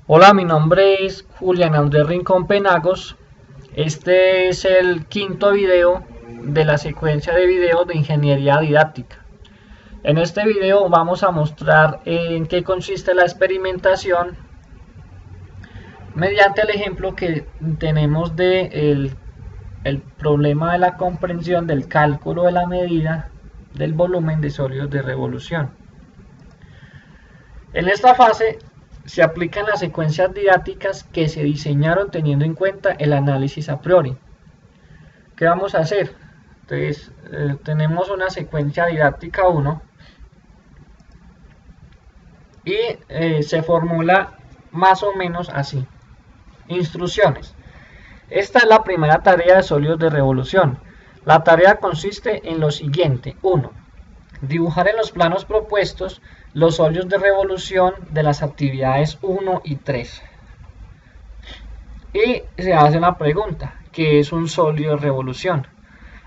Hola, mi nombre es Julián Andrés Rincón Penagos. Este es el quinto video de la secuencia de videos de ingeniería didáctica. En este video vamos a mostrar en qué consiste la experimentación mediante el ejemplo que tenemos de el problema de la comprensión del cálculo de la medida del volumen de sólidos de revolución. En esta fase se aplican las secuencias didácticas que se diseñaron teniendo en cuenta el análisis a priori. ¿Qué vamos a hacer? Entonces, tenemos una secuencia didáctica 1 y se formula más o menos así. Instrucciones. Esta es la primera tarea de sólidos de revolución. La tarea consiste en lo siguiente. 1. Dibujar en los planos propuestos los sólidos de revolución de las actividades 1 y 3. Y se hace una pregunta, ¿qué es un sólido de revolución?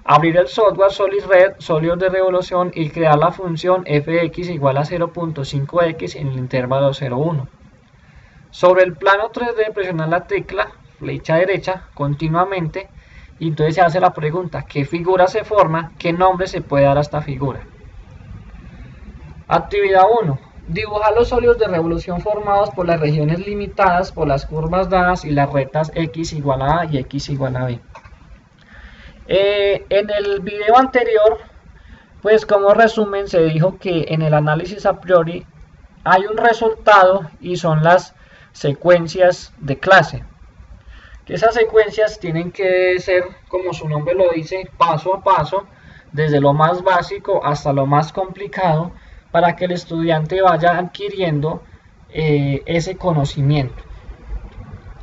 Abrir el software SolidRed, sólidos de revolución, y crear la función fx igual a 0.5x en el intervalo 0,1. Sobre el plano 3D presionar la tecla flecha derecha continuamente y entonces se hace la pregunta, ¿qué figura se forma? ¿Qué nombre se puede dar a esta figura? Actividad 1. Dibujar los sólidos de revolución formados por las regiones limitadas por las curvas dadas y las rectas x igual a a y x igual a b. En el video anterior, pues como resumen, se dijo que en el análisis a priori hay un resultado y son las secuencias de clase. Que esas secuencias tienen que ser, como su nombre lo dice, paso a paso, desde lo más básico hasta lo más complicado, para que el estudiante vaya adquiriendo ese conocimiento.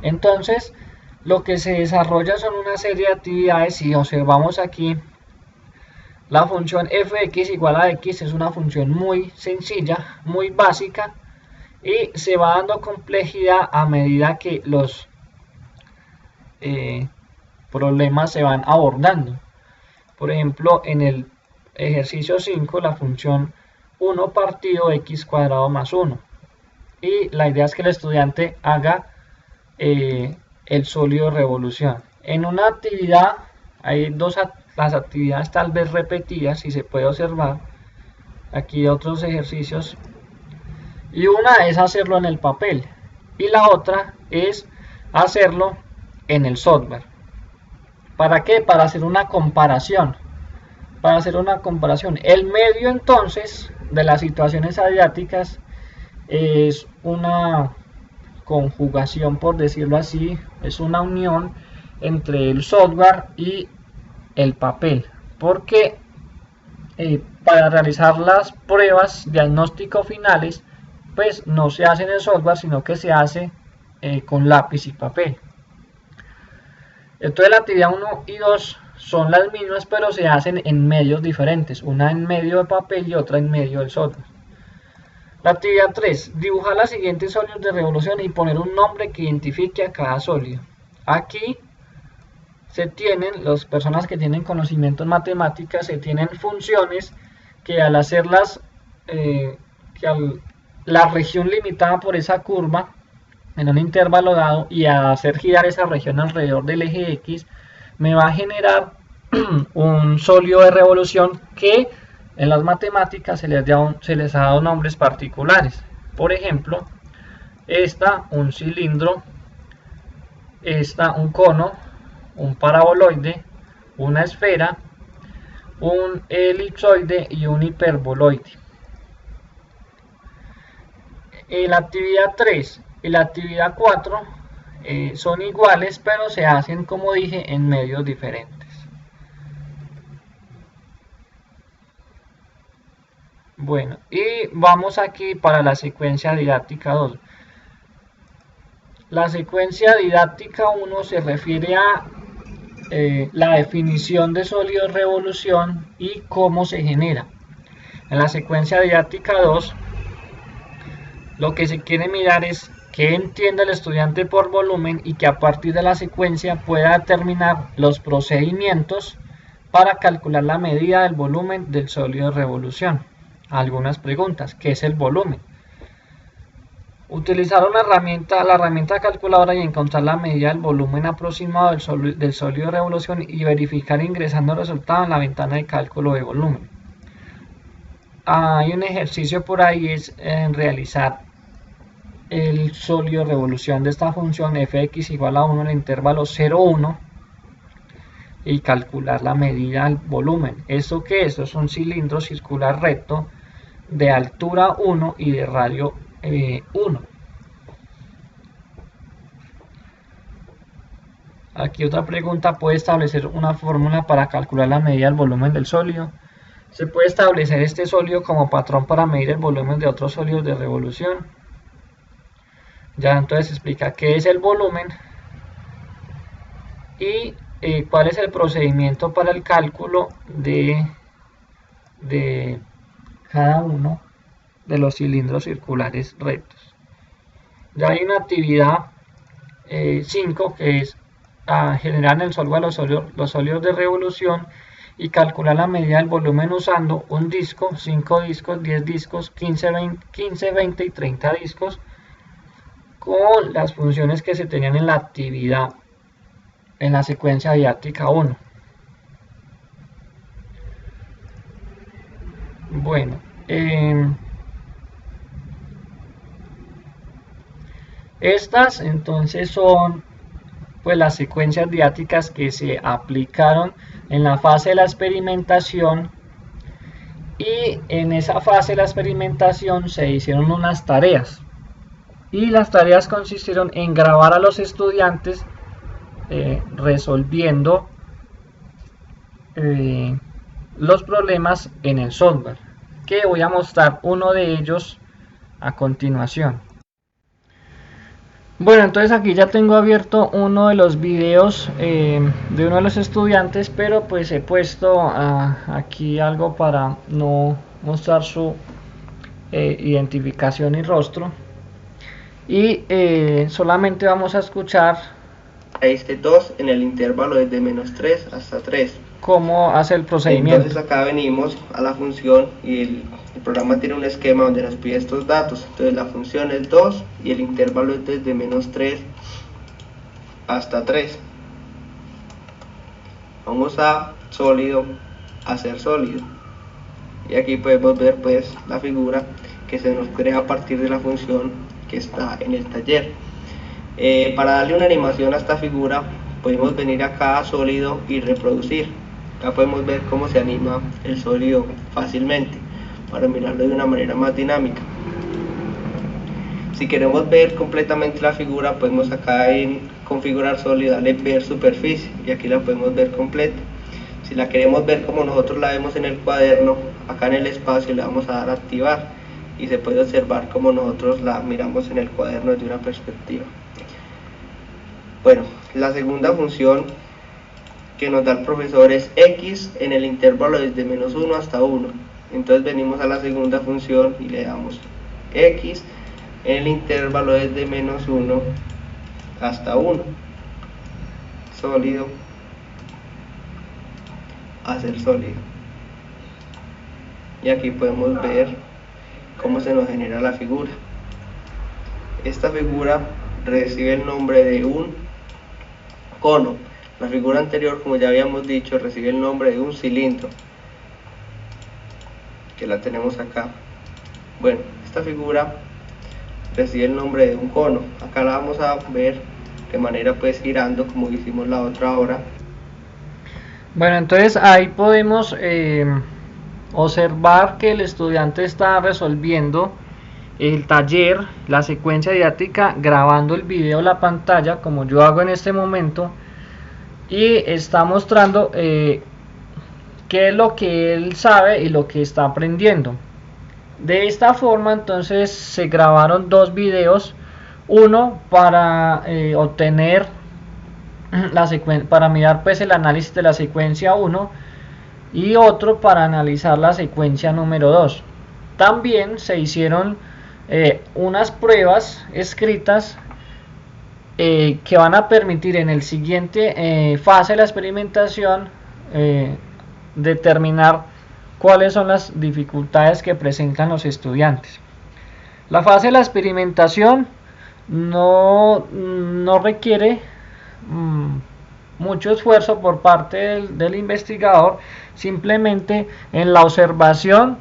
Entonces, lo que se desarrolla son una serie de actividades. Si observamos aquí, la función fx igual a x es una función muy sencilla, muy básica, y se va dando complejidad a medida que los problemas se van abordando. Por ejemplo, en el ejercicio 5, la función 1 partido x cuadrado más 1. Y la idea es que el estudiante haga el sólido de revolución. En una actividad, hay las actividades tal vez repetidas, si se puede observar, aquí otros ejercicios, y una es hacerlo en el papel, y la otra es hacerlo en el software. ¿Para qué? Para hacer una comparación. El medio entonces de las situaciones didácticas es una conjugación, por decirlo así, es una unión entre el software y el papel, porque para realizar las pruebas diagnóstico finales, pues no se hace en el software, sino que se hace con lápiz y papel. Entonces la actividad 1 y 2 son las mismas, pero se hacen en medios diferentes, una en medio de papel y otra en medio del software. La actividad 3, dibujar las siguientes sólidos de revolución y poner un nombre que identifique a cada sólido. Aquí se tienen, las personas que tienen conocimiento en matemáticas, se tienen funciones que al hacerlas, la región limitada por esa curva, en un intervalo dado, y a hacer girar esa región alrededor del eje X, me va a generar un sólido de revolución que en las matemáticas se les ha dado nombres particulares. Por ejemplo, esta un cilindro, esta un cono, un paraboloide, una esfera, un elipsoide y un hiperboloide. La actividad 3 y la actividad 4 son iguales, pero se hacen, como dije, en medios diferentes. Bueno, y vamos aquí para la secuencia didáctica 2. La secuencia didáctica 1 se refiere a la definición de sólido de revolución y cómo se genera. En la secuencia didáctica 2, lo que se quiere mirar es qué entiende el estudiante por volumen y que a partir de la secuencia pueda determinar los procedimientos para calcular la medida del volumen del sólido de revolución. Algunas preguntas. ¿Qué es el volumen? Utilizar la herramienta calculadora y encontrar la medida del volumen aproximado del sólido de revolución y verificar ingresando el resultado en la ventana de cálculo de volumen. Hay un ejercicio por ahí, es realizar el sólido de revolución de esta función fx igual a 1 en el intervalo 0,1 y calcular la medida del volumen. ¿Esto qué es? Esto es un cilindro circular recto de altura 1 y de radio 1. Aquí otra pregunta: ¿puede establecer una fórmula para calcular la medida del volumen del sólido? Se puede establecer este sólido como patrón para medir el volumen de otros sólidos de revolución. Ya entonces explica qué es el volumen y cuál es el procedimiento para el cálculo de cada uno de los cilindros circulares rectos. Ya hay una actividad 5 que es generar en el software los sólidos de revolución y calcular la medida del volumen usando un disco, 5 discos, 10 discos, 15, 20 y 30 discos con las funciones que se tenían en la actividad en la secuencia didáctica 1. Bueno, estas entonces son pues las secuencias didácticas que se aplicaron en la fase de la experimentación, y en esa fase de la experimentación se hicieron unas tareas, y las tareas consistieron en grabar a los estudiantes resolviendo los problemas en el software, que voy a mostrar uno de ellos a continuación. Bueno, entonces aquí ya tengo abierto uno de los videos de uno de los estudiantes, pero pues he puesto aquí algo para no mostrar su identificación y rostro, y solamente vamos a escuchar raíz de 2 en el intervalo desde -3 hasta 3. Cómo hace el procedimiento. Entonces acá venimos a la función y el programa tiene un esquema donde nos pide estos datos. Entonces la función es 2 y el intervalo es desde -3 hasta 3. Vamos a sólido, hacer sólido, y aquí podemos ver pues la figura que se nos crea a partir de la función que está en el taller. Para darle una animación a esta figura podemos venir acá a sólido y reproducir. Acá podemos ver cómo se anima el sólido fácilmente para mirarlo de una manera más dinámica. Si queremos ver completamente la figura, podemos acá en configurar sólido, darle ver superficie, y aquí la podemos ver completa. Si la queremos ver como nosotros la vemos en el cuaderno, acá en el espacio le vamos a dar a activar y se puede observar como nosotros la miramos en el cuaderno desde una perspectiva. Bueno, la segunda función que nos da el profesor es x en el intervalo desde -1 hasta 1. Entonces venimos a la segunda función y le damos x en el intervalo desde -1 hasta 1. Sólido, hacer sólido. Y aquí podemos ver cómo se nos genera la figura. Esta figura recibe el nombre de un cono. La figura anterior, como ya habíamos dicho, recibe el nombre de un cilindro, que la tenemos acá. Bueno, esta figura recibe el nombre de un cono. Acá la vamos a ver de manera pues girando, como hicimos la otra hora. Bueno, entonces ahí podemos observar que el estudiante está resolviendo el taller, la secuencia didáctica, grabando el video en la pantalla como yo hago en este momento, y está mostrando qué es lo que él sabe y lo que está aprendiendo. De esta forma entonces se grabaron dos videos, uno para obtener la secuencia, para mirar pues el análisis de la secuencia 1, y otro para analizar la secuencia número 2. También se hicieron unas pruebas escritas que van a permitir en el siguiente fase de la experimentación determinar cuáles son las dificultades que presentan los estudiantes. La fase de la experimentación no requiere mucho esfuerzo por parte del investigador, simplemente en la observación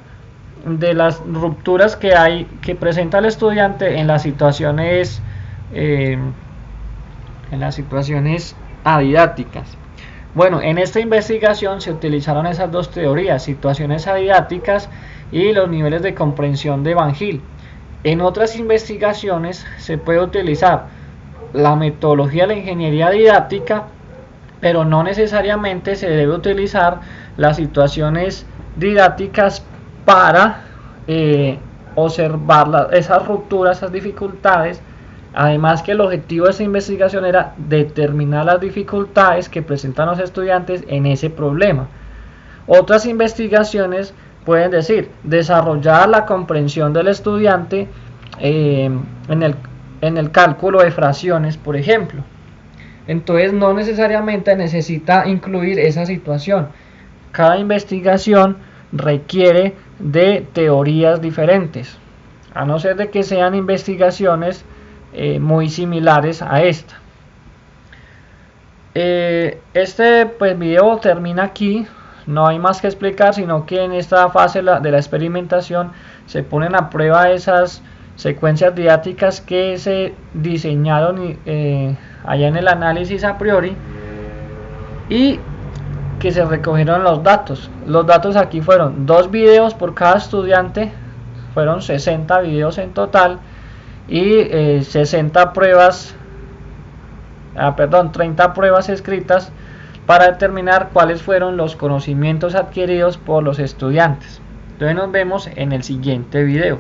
de las rupturas que presenta el estudiante en las situaciones adidácticas. Bueno, en esta investigación se utilizaron esas dos teorías, situaciones adidácticas y los niveles de comprensión de Van Gil. En otras investigaciones se puede utilizar la metodología de la ingeniería didáctica, pero no necesariamente se debe utilizar las situaciones didácticas para observar esas rupturas, esas dificultades. Además que el objetivo de esta investigación era determinar las dificultades que presentan los estudiantes en ese problema. Otras investigaciones pueden decir desarrollar la comprensión del estudiante en el cálculo de fracciones, por ejemplo. Entonces no necesariamente necesita incluir esa situación. Cada investigación requiere de teorías diferentes, a no ser de que sean investigaciones muy similares a esta. Este video termina aquí. No hay más que explicar, sino que en esta fase de la experimentación se ponen a prueba esas secuencias didácticas que se diseñaron allá en el análisis a priori y que se recogieron los datos. Los datos aquí fueron 2 videos por cada estudiante, fueron 60 videos en total y 30 pruebas escritas para determinar cuáles fueron los conocimientos adquiridos por los estudiantes. Entonces nos vemos en el siguiente video.